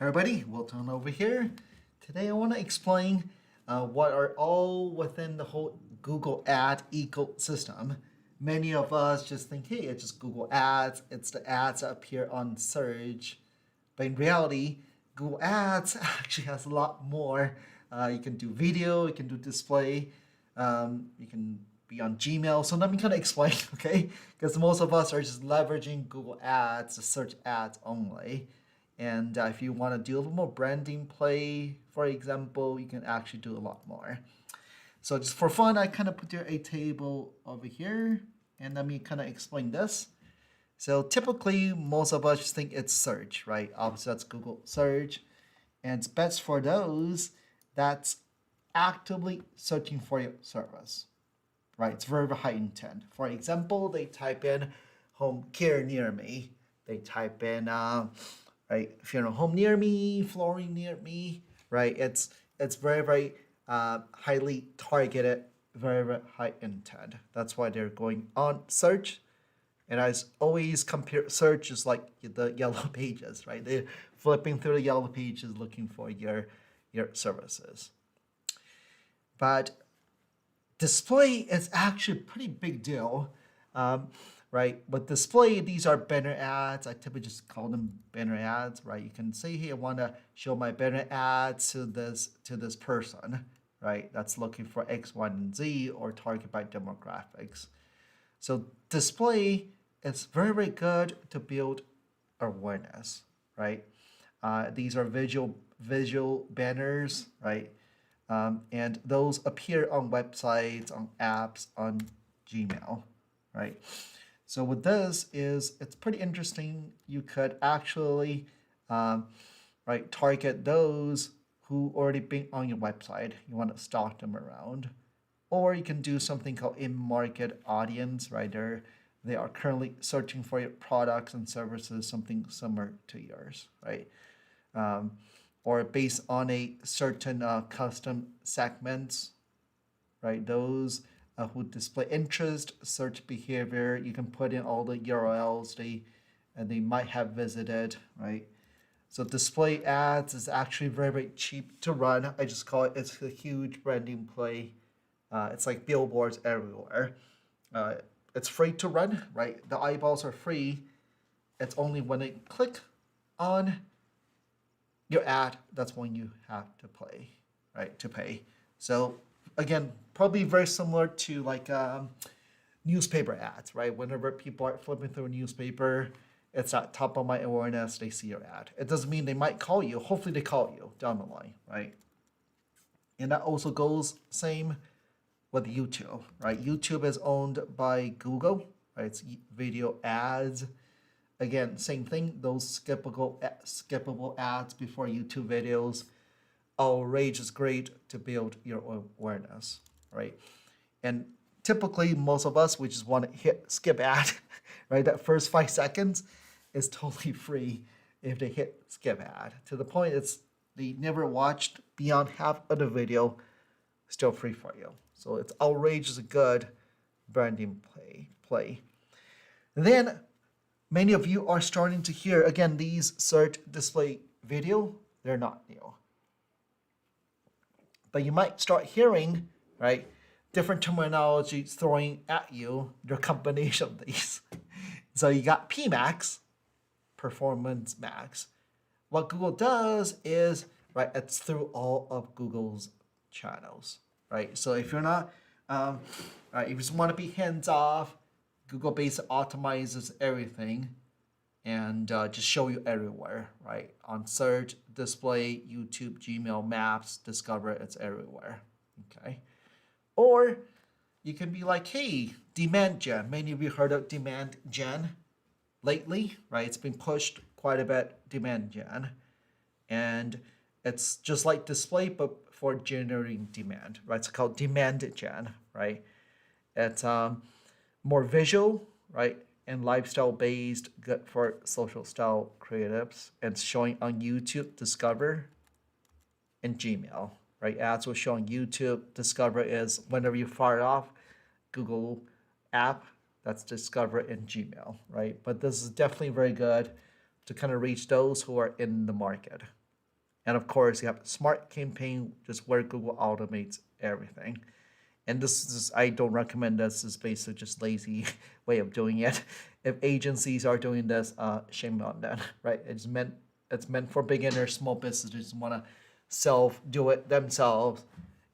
Everybody, Wilton over here. Today I want to explain what are all within the whole Google ad ecosystem. Many of us just think, hey, it's just Google Ads. It's the ads that appear on search. But in reality, Google Ads actually has a lot more. You can do video, you can do display, you can be on Gmail. So let me kind of explain, okay? Because most of us are just leveraging Google Ads, the search ads only. And if you want to do a little more branding play, for example, you can actually do a lot more. So just for fun, I kind of put a table over here, and let me kind of explain this. So typically, most of us just think it's search, right? Obviously, that's Google search. And it's best for those that's actively searching for your service, right? It's very, very high intent. For example, they type in home care near me. They type in right, funeral home near me, flooring near me, right? It's very, very highly targeted, very, very high intent. That's why they're going on search. And I always compare search is like the yellow pages, right? They're flipping through the yellow pages looking for your services. But display is actually a pretty big deal. Right? With display, these are banner ads. I typically just call them banner ads, right? You can say, hey, I want to show my banner ads to this person, right? That's looking for X, Y, and Z or target by demographics. So display is very, very good to build awareness, right? These are visual banners, right? And those appear on websites, on apps, on Gmail, right? So with this is it's pretty interesting. You could actually right target those who already been on your website. You want to stalk them around, or you can do something called in-market audience. Right, they are currently searching for your products and services, something similar to yours, right? Or based on a certain custom segments, right? Those who display interest, search behavior. You can put in all the URLs they might have visited, right? So display ads is actually very, very cheap to run. I just call it's a huge branding play. It's like billboards everywhere. It's free to run, right? The eyeballs are free. It's only when they click on your ad, that's when you have to play, right? To pay. So again, probably very similar to like newspaper ads, right? Whenever people are flipping through a newspaper, it's at top of my awareness, they see your ad. It doesn't mean they might call you. Hopefully they call you down the line, right? And that also goes same with YouTube, right? YouTube is owned by Google, right? It's video ads. Again, same thing, those skippable ads before YouTube videos. Outrage is great to build your awareness, right? And typically, most of us, we just want to hit skip ad, right? That first 5 seconds is totally free if they hit skip ad. To the point it's they never watched beyond half of the video, still free for you. So it's outrage is a good branding play. And then many of you are starting to hear again these search display video. They're not new. But you might start hearing, right, different terminology throwing at you, your combination of these. So you got PMax, Performance Max. What Google does is, right, it's through all of Google's channels, right? So if you're not, right, if you just want to be hands off, Google basically optimizes everything and just show you everywhere, right? On search, display, YouTube, Gmail, Maps, Discover, it's everywhere, okay? Or you can be like, hey, demand gen. Many of you heard of demand gen lately, right? It's been pushed quite a bit, demand gen. And it's just like display, but for generating demand, right? It's called demand gen, right? It's more visual, right? And lifestyle based, good for social style creatives. And showing on YouTube, Discover, and Gmail, right? Ads will show on YouTube. Discover is whenever you fire off Google app, that's Discover in Gmail, right? But this is definitely very good to kind of reach those who are in the market, And of course, you have smart campaign, just where Google automates everything. And this is, I don't recommend this. This is basically just lazy way of doing it. If agencies are doing this, shame on them, right? It's meant for beginners, small businesses who want to self do it themselves.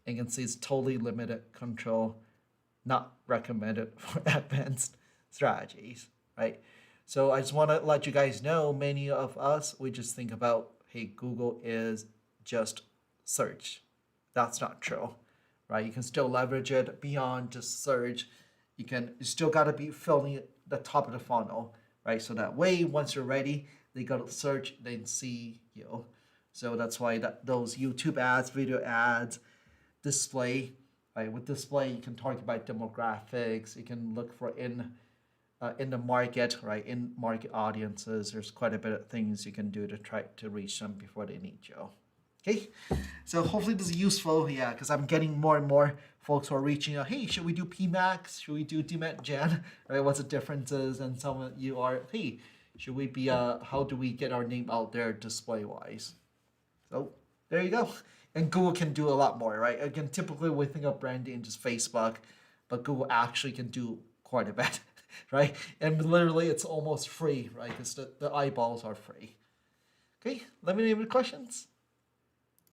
And you can see it's totally limited control, not recommended for advanced strategies, right? So I just want to let you guys know, many of us, we just think about, hey, Google is just search. That's not true, right? You can still leverage it beyond just search. You still got to be filling the top of the funnel, right? So that way, once you're ready, they go to search, they see you. So that's why those YouTube ads, video ads, display, right? With display, you can target by demographics. You can look for in the market, right? In market audiences, there's quite a bit of things you can do to try to reach them before they need you. Okay, so hopefully this is useful, yeah, because I'm getting more and more folks who are reaching out. Hey, should we do PMAX? Should we do demand gen? Right? What's the differences? And some of you are, hey, should we be? How do we get our name out there display wise? So there you go. And Google can do a lot more, right? Again, typically we think of branding just Facebook, but Google actually can do quite a bit, right? And literally it's almost free, right? Because the eyeballs are free. Okay, let me know your questions.